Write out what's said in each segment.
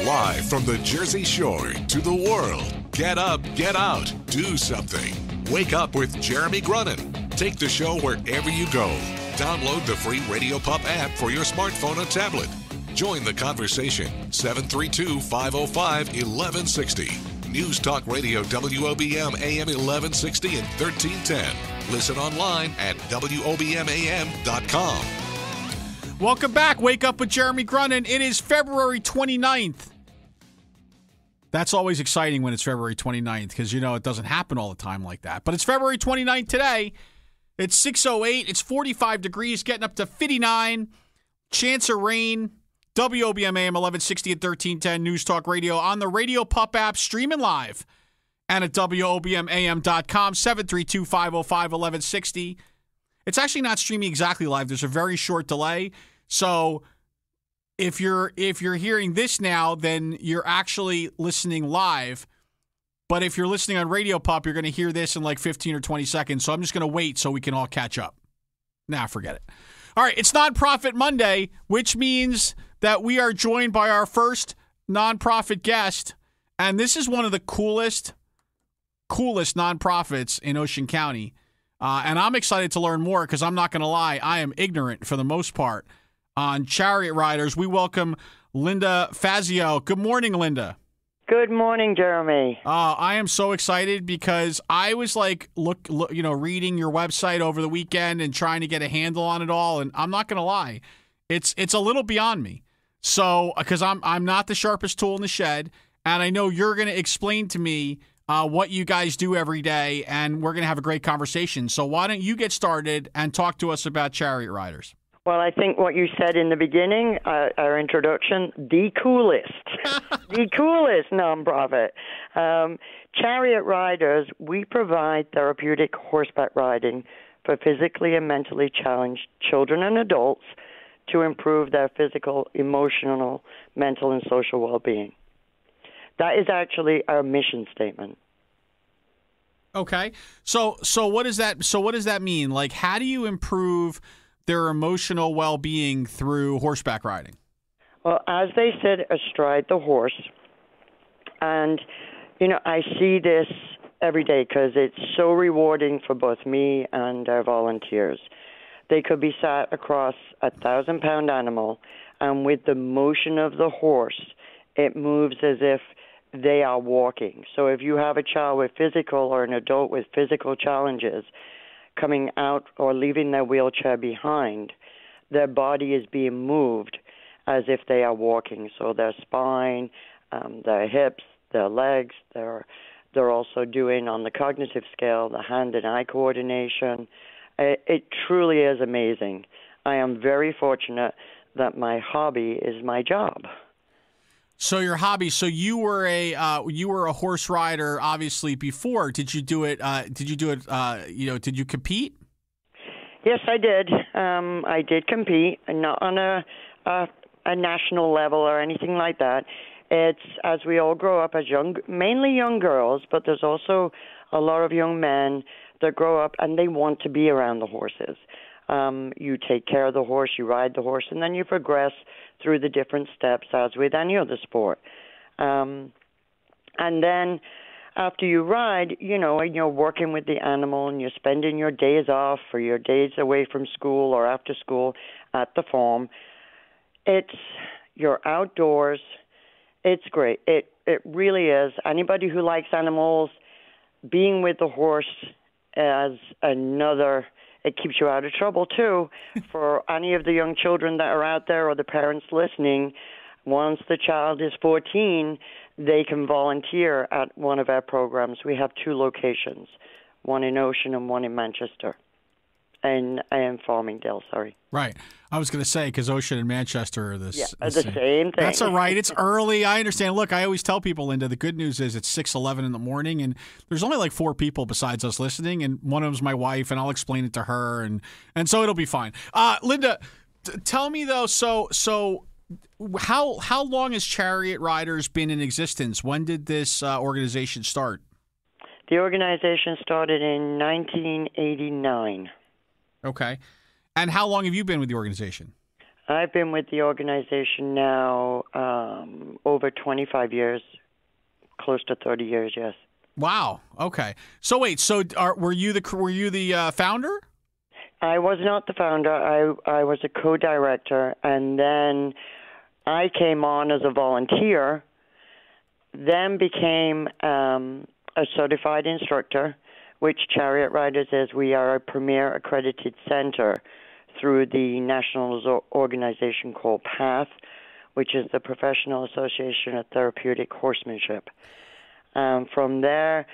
Live from the Jersey Shore to the world. Get up, get out, do something. Wake up with Jeremy Grunin. Take the show wherever you go. Download the free Radio Pup app for your smartphone or tablet. Join the conversation. 732-505-1160. News Talk Radio WOBM AM 1160 and 1310. Listen online at WOBMAM.com. Welcome back. Wake up with Jeremy Grunin. It is February 29th. That's always exciting when it's February 29th because, it doesn't happen all the time like that. But it's February 29th today. It's 6:08. It's 45 degrees, getting up to 59. Chance of rain. WOBM AM 1160 and 1310 News Talk Radio on the Radio Pup app, streaming live and at WOBMAM.com, 732-505-1160. It's actually not streaming exactly live. There's a very short delay. So if you're hearing this now, then you're actually listening live. But if you're listening on Radio Pup, you're going to hear this in like 15 or 20 seconds. So I'm just going to wait so we can all catch up. Nah, forget it. All right, it's Nonprofit Monday, which means that we are joined by our first nonprofit guest. And this is one of the coolest nonprofits in Ocean County. And I'm excited to learn more because I'm not going to lie, I am ignorant for the most part on Chariot Riders. We welcome Linda Fazio. Good morning, Linda. Good morning, Jeremy. I am so excited because I was like, reading your website over the weekend and trying to get a handle on it all. And I'm not going to lie, it's a little beyond me. So, because I'm not the sharpest tool in the shed, and I know you're going to explain to me what you guys do every day, and we're going to have a great conversation. So why don't you get started and talk to us about Chariot Riders? Well, I think what you said in the beginning, our introduction, the coolest nonprofit. Chariot Riders, we provide therapeutic horseback riding for physically and mentally challenged children and adults to improve their physical, emotional, mental, and social well-being. That is actually our mission statement. Okay. So what does that mean? Like, how do you improve their emotional well-being through horseback riding? Well, as they sit astride the horse, and, I see this every day because it's so rewarding for both me and our volunteers. They could be sat across a 1,000-pound animal, and with the motion of the horse, it moves as if they are walking. So if you have a child with physical or an adult with physical challenges coming out or leaving their wheelchair behind, their body is being moved as if they are walking. So their spine, their hips, their legs, they're also doing on the cognitive scale, the hand and eye coordination. It truly is amazing. I am very fortunate that my hobby is my job. So your hobby. So you were a horse rider, obviously before. Did you do it? Did you compete? Yes, I did. I did compete, not on a national level or anything like that. It's as we all grow up as mainly young girls, but there's also a lot of young men that grow up and they want to be around the horses. You take care of the horse, you ride the horse, and then you progress through the different steps as with any other sport. And then after you ride, and you're working with the animal and you're spending your days off or your days away from school or after school at the farm, you're outdoors. It's great. It really is. Anybody who likes animals, being with the horse as another, it keeps you out of trouble too. For any of the young children that are out there or the parents listening, once the child is 14, they can volunteer at one of our programs. We have 2 locations, one in Ocean and one in Manchester. And Farmingdale, sorry. Right. I was going to say, because Ocean and Manchester are the same thing. That's all right. It's early. I understand. Look, I always tell people, Linda, the good news is it's 6:11 in the morning, and there's only like 4 people besides us listening, and one of them's my wife, and I'll explain it to her, and so it'll be fine. Linda, tell me, though, so how long has Chariot Riders been in existence? When did this organization start? The organization started in 1989. Okay. And how long have you been with the organization? I've been with the organization now over 25 years, close to 30 years, yes. Wow. Okay. So wait. So were you the founder? I was not the founder. I was a co-director, and then I came on as a volunteer, then became a certified instructor, which Chariot Riders is. We are a premier accredited center through the national organization called PATH, which is the Professional Association of Therapeutic Horsemanship. From there,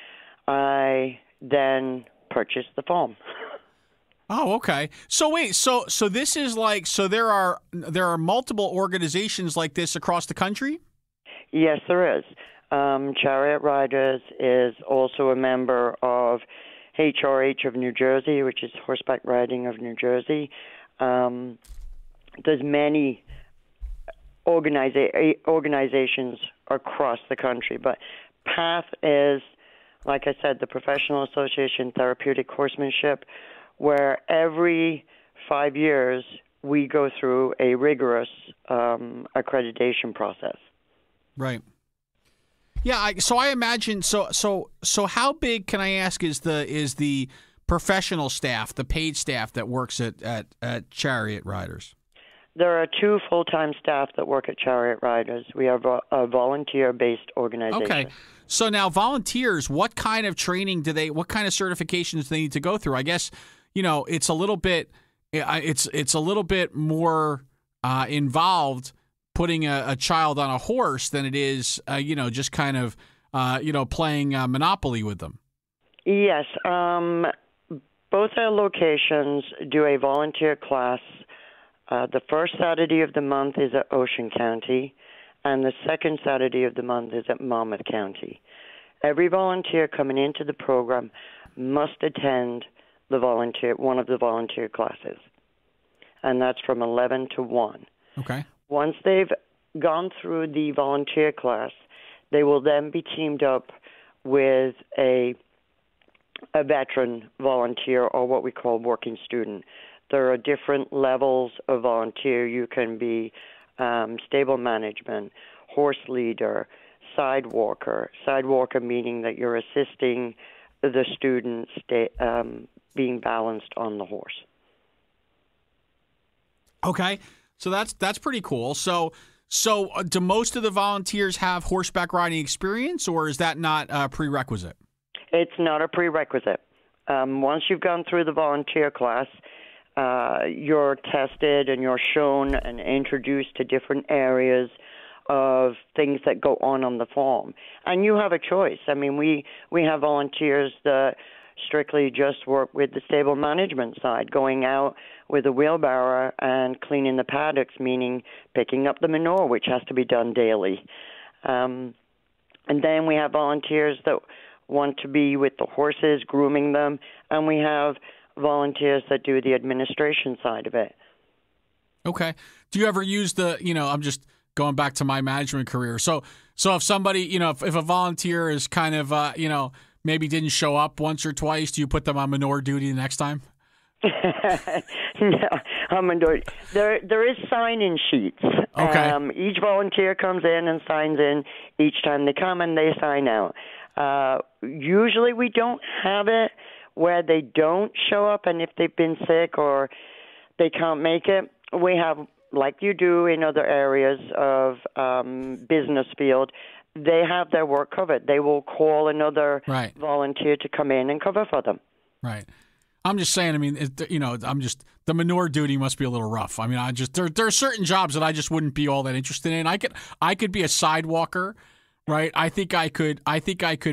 I then purchased the farm. Oh, okay. So wait, so this is like, so there are multiple organizations like this across the country? Yes, there is. Chariot Riders is also a member of HRH of New Jersey, which is Horseback Riding of New Jersey. There's many organizations across the country, but PATH is, like I said, the Professional Association Therapeutic Horsemanship, where every 5 years we go through a rigorous accreditation process. Right. Yeah. So I imagine. So how big, can I ask, is the professional staff, the paid staff that works at Chariot Riders? There are 2 full-time staff that work at Chariot Riders. We are a volunteer-based organization. Okay. So now volunteers, what kind of training what kind of certifications do they need to go through? I guess, it's a little bit more involved putting a child on a horse than it is, just kind of, playing Monopoly with them. Yes. Both our locations do a volunteer class. The first Saturday of the month is at Ocean County, and the second Saturday of the month is at Monmouth County. Every volunteer coming into the program must attend one of the volunteer classes, and that's from 11 to 1. Okay. Once they've gone through the volunteer class, they will then be teamed up with a veteran volunteer, or what we call working student. There are different levels of volunteer. You can be stable management, horse leader, sidewalker. Sidewalker meaning that you're assisting the student being balanced on the horse. Okay, so that's pretty cool. So do most of the volunteers have horseback riding experience, or is that not a prerequisite? It's not a prerequisite. Once you've gone through the volunteer class, you're tested and you're shown and introduced to different areas of things that go on the farm. And you have a choice. I mean, we have volunteers that strictly just work with the stable management side, going out with a wheelbarrow and cleaning the paddocks, meaning picking up the manure, which has to be done daily. And then we have volunteers that want to be with the horses, grooming them, and we have volunteers that do the administration side of it. Okay. Do you ever use I'm just going back to my management career. So if somebody, if a volunteer is kind of, maybe didn't show up once or twice, do you put them on manure duty the next time? No, there is sign-in sheets. Okay. Each volunteer comes in and signs in each time they come, and they sign out. Usually we don't have it where they don't show up, and if they've been sick or they can't make it, we have, like you do in other areas of business field, they have their work covered. They will call another volunteer to come in and cover for them. Right. I'm just saying, the manure duty must be a little rough. I mean, there are certain jobs that I just wouldn't be all that interested in. I could be a sidewalker, right? I think I could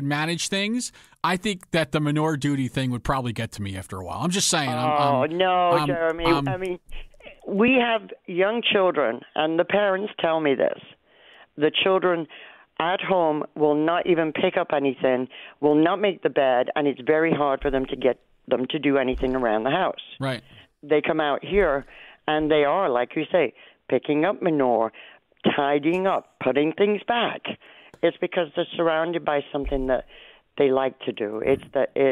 manage things. I think that the manure duty thing would probably get to me after a while. I'm just saying. Jeremy. I mean, we have young children, and the parents tell me this. The children at home will not even pick up anything, will not make the bed, and it's very hard for them to get them to do anything around the house. Right. They come out here, and they are, like you say, picking up manure, tidying up, putting things back. It's because they're surrounded by something that they like to do. It's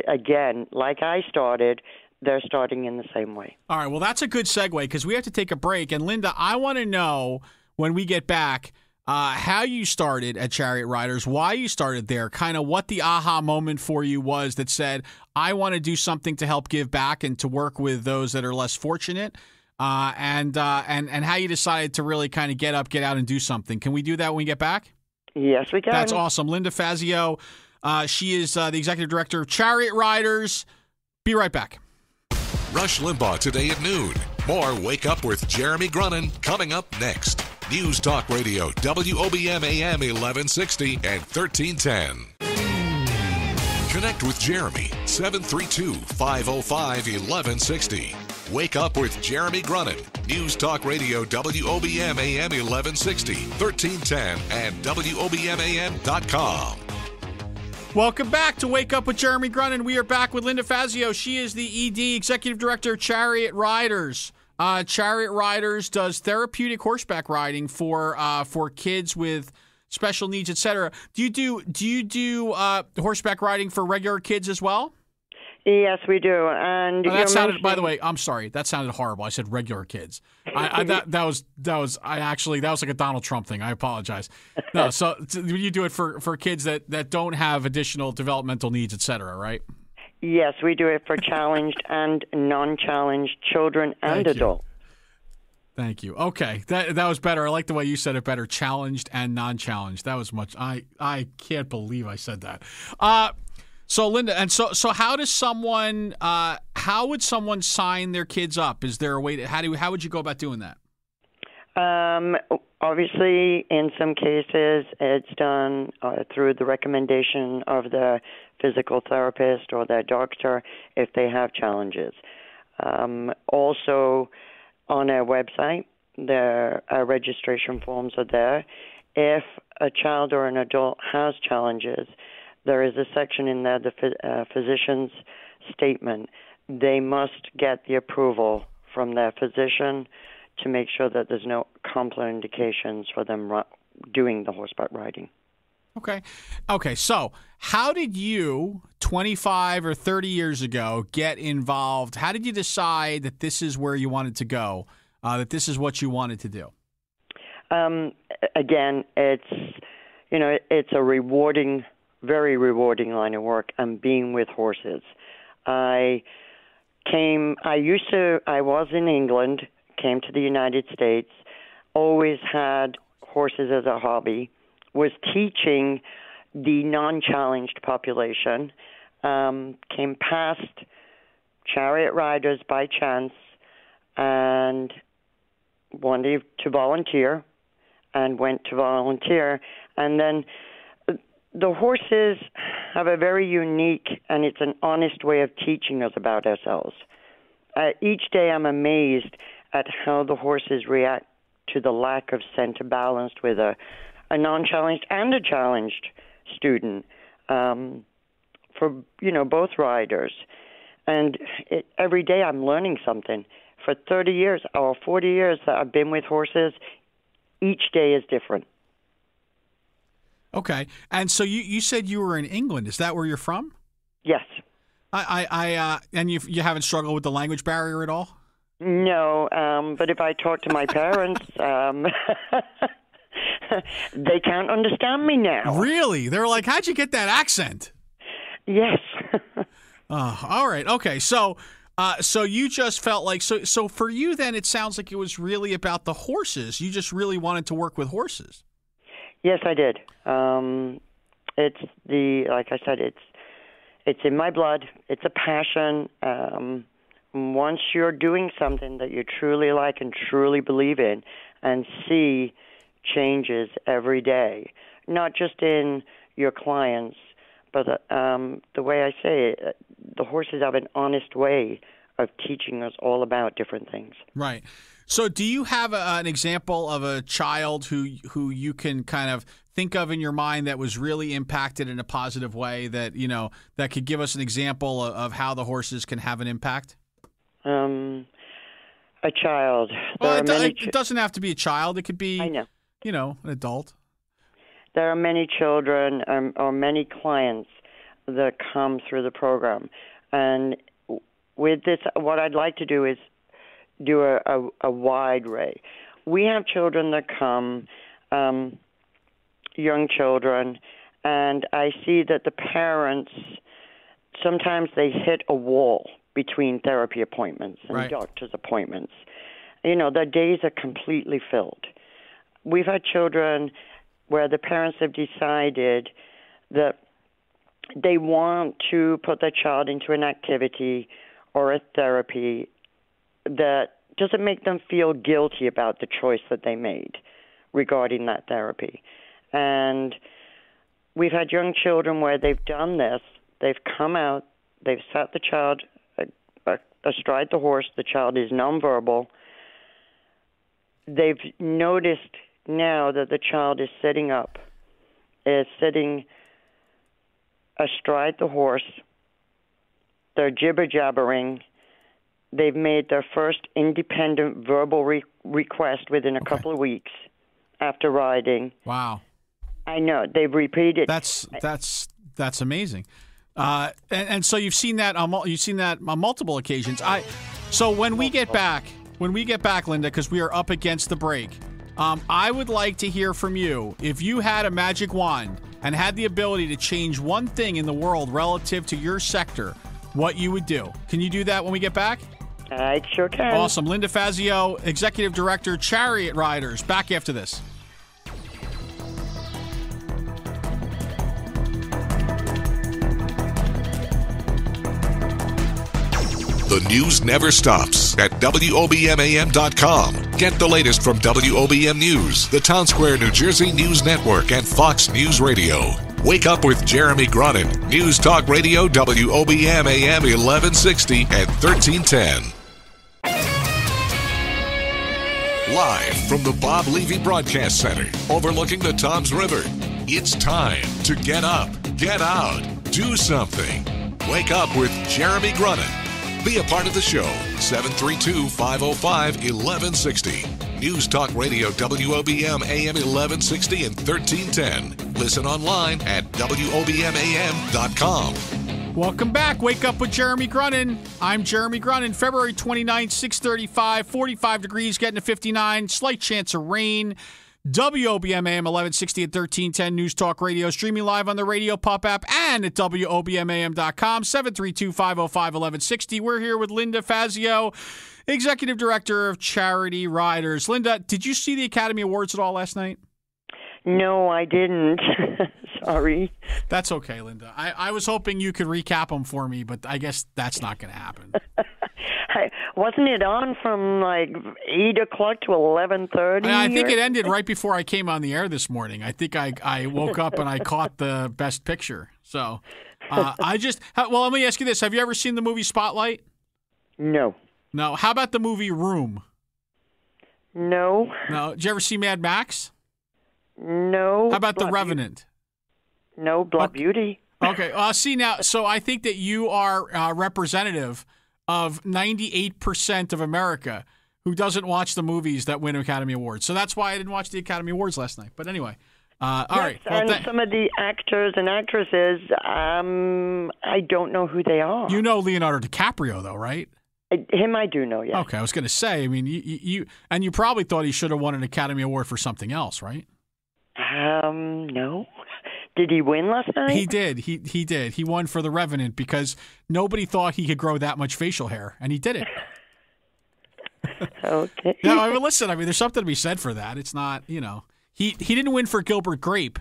again, like I started, they're starting in the same way. All right. Well, that's a good segue because we have to take a break. And Linda, I want to know when we get back how you started at Chariot Riders, why you started there, kind of what the aha moment for you was that said, I want to do something to help give back and to work with those that are less fortunate, and how you decided to really kind of get up, get out, and do something. Can we do that when we get back? Yes, we can. That's awesome. Linda Fazio, she is the executive director of Chariot Riders. Be right back. Rush Limbaugh today at noon. More Wake Up with Jeremy Grunin coming up next. News Talk Radio, WOBM AM 1160 and 1310. Connect with Jeremy, 732-505-1160. Wake Up with Jeremy Grunin. News Talk Radio, WOBM AM 1160, 1310, and WOBMAM.com. Welcome back to Wake Up with Jeremy Grunin. We are back with Linda Fazio. She is the ED, Executive Director of Chariot Riders. Chariot Riders does therapeutic horseback riding for kids with special needs, etc. Do you do horseback riding for regular kids as well? Yes, we do. And that sounded. By the way, I'm sorry. That sounded horrible. I said regular kids. That was like a Donald Trump thing. I apologize. No, so you do it for kids that don't have additional developmental needs, etc. Right? Yes, we do it for challenged and non-challenged children and adults. Thank you. Okay, that was better. I like the way you said it better. Challenged and non-challenged. That was much. I can't believe I said that. So Linda, and so how does someone how would someone sign their kids up? Is there a way to how would you go about doing that? Obviously, in some cases, it's done through the recommendation of the physical therapist or their doctor if they have challenges. Also, on our website, the registration forms are there. If a child or an adult has challenges, there is a section in there, the physician's statement. They must get the approval from their physician to make sure that there's no contraindications for them doing the horseback riding. Okay. So how did you, 25 or 30 years ago, get involved? How did you decide that this is where you wanted to go, that this is what you wanted to do? Again, it's a rewarding, very rewarding line of work, and being with horses. I was in England, came to the United States, always had horses as a hobby, was teaching the non-challenged population, came past Chariot Riders by chance, and wanted to volunteer, and went to volunteer, and then the horses have a very unique, and it's an honest way of teaching us about ourselves. Each day I'm amazed at how the horses react to the lack of center balance with a non-challenged and a challenged student for both riders. And every day I'm learning something. For 30 years or 40 years that I've been with horses, each day is different. Okay. And so you said you were in England. Is that where you're from? Yes. And you haven't struggled with the language barrier at all? No, but if I talk to my parents, they can't understand me now. Really? They're like, how'd you get that accent? Yes. All right. Okay. So you just felt like, so for you then it sounds like it was really about the horses. You just really wanted to work with horses. Yes, I did. Like I said, it's in my blood. It's a passion. Once you're doing something that you truly like and truly believe in and see changes every day, not just in your clients, but the way I say it, the horses have an honest way of teaching us all about different things. Right. So do you have an example of a child who you can kind of think of in your mind that was really impacted in a positive way that, that could give us an example of how the horses can have an impact? A child. Well, it doesn't have to be a child. It could be, I know. An adult. There are many children or many clients that come through the program, and with this, what I'd like to do is do a wide array. We have children that come, young children, and I see that the parents, sometimes they hit a wall between therapy appointments and doctor's appointments. Their days are completely filled. We've had children where the parents have decided that they want to put their child into an activity or a therapy that doesn't make them feel guilty about the choice that they made regarding that therapy. And we've had young children where they've done this. They've come out, they've sat the child astride the horse. The child is nonverbal. They've noticed now that the child is sitting up, is sitting astride the horse. They're jibber-jabbering. They've made their first independent verbal request within a couple of weeks after riding. Wow. I know. They've repeated. That's amazing. And so you've seen that on multiple occasions. So when we get back, Linda, because we are up against the break, I would like to hear from you. If you had a magic wand and had the ability to change one thing in the world relative to your sector, what you would do. Can you do that when we get back? I sure can. Awesome. Linda Fazio, Executive Director, Chariot Riders. Back after this. The news never stops at WOBMAM.com. Get the latest from WOBM News, the Town Square, New Jersey News Network, and Fox News Radio. Wake up with Jeremy Grunin. News Talk Radio, WOBM AM 1160 and 1310. Live from the Bob Levy Broadcast Center, overlooking the Toms River, it's time to get up, get out, do something. Wake up with Jeremy Grunin. Be a part of the show, 732-505-1160. News Talk Radio, WOBM AM 1160 and 1310. Listen online at WOBMAM.com. Welcome back. Wake up with Jeremy Grunin. I'm Jeremy Grunin. February 29th, 6:35, 45 degrees, getting to 59. Slight chance of rain. WOBM AM 1160 and 1310 News Talk Radio, streaming live on the Radio Pup app and at WOBMAM.com, 732-505-1160. We're here with Linda Fazio, Executive Director of Chariot Riders. Linda, did you see the Academy Awards at all last night? No, I didn't. Sorry. That's okay, Linda. I was hoping you could recap them for me, but I guess that's not going to happen. Wasn't it on from like 8 o'clock to 11:30? I think it ended right before I came on the air this morning. I think I woke up and I caught the best picture. So let me ask you this. Have you ever seen the movie Spotlight? No. No. How about the movie Room? No. No. Did you ever see Mad Max? No. How about The Revenant? No. Black Beauty. Okay. See now, so I think that you are representative of 98% of America who doesn't watch the movies that win Academy Awards. So that's why I didn't watch the Academy Awards last night. But anyway, all right. Well, and some of the actors and actresses, I don't know who they are. You know Leonardo DiCaprio, though, right? Him I do know, yeah. Okay, I was going to say, I mean, you probably thought he should have won an Academy Award for something else, right? No. Did he win last night? He did. He did. He won for The Revenant because nobody thought he could grow that much facial hair, and he did it. Okay. No, I mean, listen, there's something to be said for that. It's not, he didn't win for Gilbert Grape,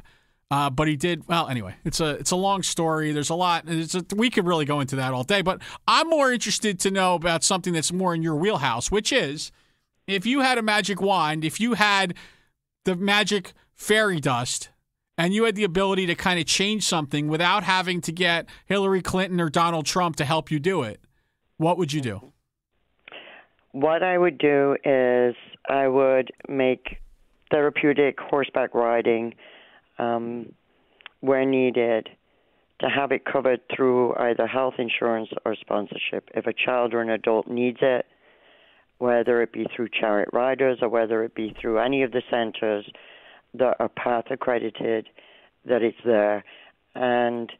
but he did. Well, anyway, it's a long story. There's a lot. We could really go into that all day, but I'm more interested to know about something that's more in your wheelhouse, which is if you had a magic wand, if you had the magic fairy dust, and you had the ability to kind of change something without having to get Hillary Clinton or Donald Trump to help you do it, what would you do? What I would do is I would make therapeutic horseback riding where needed to have it covered through either health insurance or sponsorship. If a child or an adult needs it, whether it be through Chariot Riders or whether it be through any of the centers that are PATH accredited, that it's there, and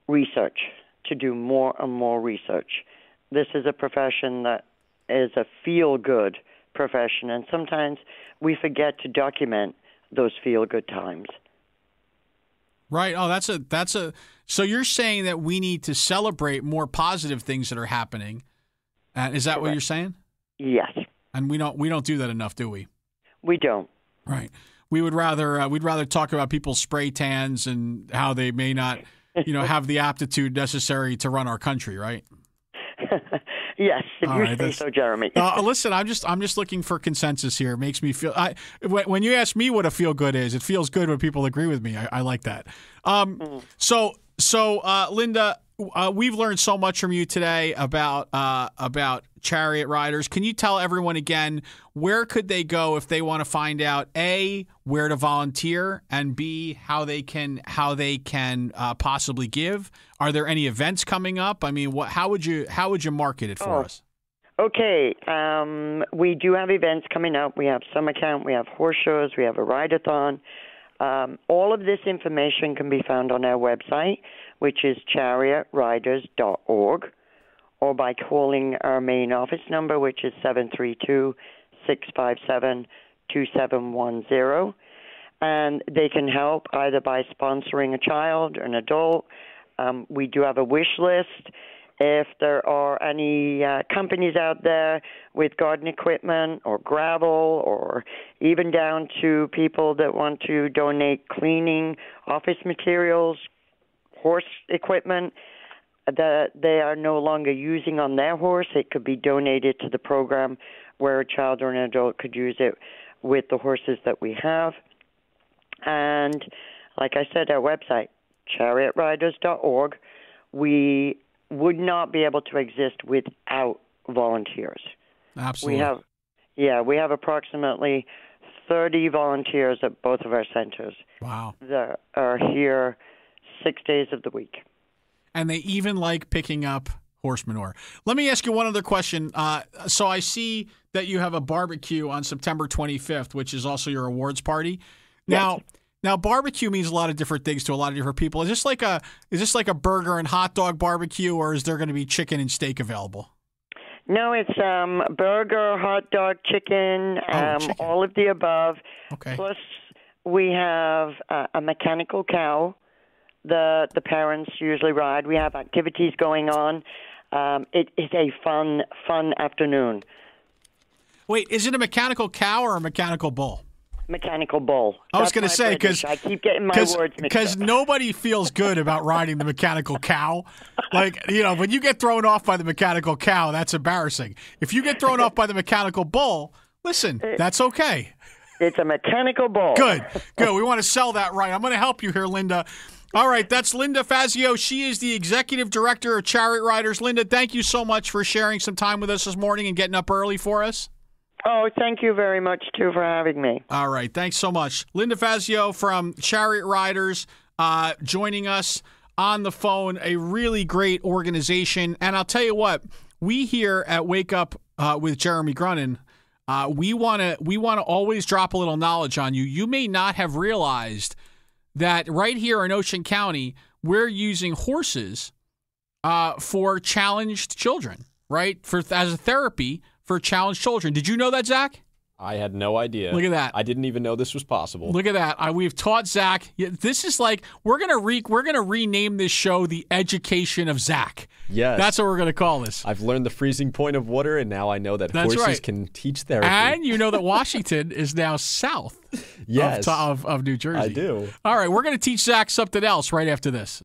research, to do more and more research. This is a profession that is a feel-good profession, and sometimes we forget to document those feel-good times. Right. Oh, that's a. So you're saying that we need to celebrate more positive things that are happening. Is that what you're saying? Yes. And we don't do that enough, do we? We don't. Right. We'd rather talk about people's spray tans and how they may not, have the aptitude necessary to run our country, right? Yes, if All you right, say so, Jeremy. Listen, I'm just looking for consensus here. It makes me feel. When you ask me what a feel good is, it feels good when people agree with me. I like that. So Linda, we've learned so much from you today about Chariot Riders. Can you tell everyone again, where could they go if they want to find out A, where to volunteer, and B, how they can possibly give? Are there any events coming up? I mean, how would you market it for us? Okay, we do have events coming up. We have summer camp, we have horse shows, we have a ride-a-thon. All of this information can be found on our website, which is chariotriders.org, or by calling our main office number, which is 732-657-2710. And they can help either by sponsoring a child, an adult. We do have a wish list. If there are any companies out there with garden equipment or gravel, or even down to people that want to donate cleaning, office materials, horse equipment that they are no longer using on their horse, it could be donated to the program where a child or an adult could use it with the horses that we have. And like I said, our website, chariotriders.org, we would not be able to exist without volunteers. Absolutely. We have approximately 30 volunteers at both of our centers. Wow. That are here 6 days of the week. And they even like picking up horse manure. Let me ask you one other question. So I see that you have a barbecue on September 25th, which is also your awards party. Yes. Now barbecue means a lot of different things to a lot of different people. Is this like a burger and hot dog barbecue, or is there going to be chicken and steak available? No, it's burger, hot dog, chicken, chicken. all of the above. Okay. Plus, we have a mechanical cow that the parents usually ride. We have activities going on. It is a fun afternoon. Wait, is it a mechanical cow or a mechanical bull? Mechanical bull. I was going to say, because I keep getting my words mixed up. Nobody feels good about riding the mechanical cow. Like, when you get thrown off by the mechanical cow, that's embarrassing. If you get thrown off by the mechanical bull, listen, that's okay. It's a mechanical bull. Good. We want to sell that right. I'm going to help you here, Linda. All right, that's Linda Fazio. She is the executive director of Chariot Riders. Linda, thank you so much for sharing some time with us this morning and getting up early for us. Oh, thank you very much, too, for having me. All right. Thanks so much. Linda Fazio from Chariot Riders joining us on the phone, a really great organization. And I'll tell you what, we here at Wake Up with Jeremy Grunin, we want to always drop a little knowledge on you. You may not have realized that right here in Ocean County, we're using horses for challenged children, right? As a therapy for challenged children. Did you know that, Zach? I had no idea. Look at that. I didn't even know this was possible. Look at that. We've taught Zach. This is like we're gonna rename this show the Education of Zach. Yes, that's what we're gonna call this. I've learned the freezing point of water, and now I know that horses can teach therapy. And you know that Washington is now south yes. of New Jersey. I do. All right, we're gonna teach Zach something else right after this.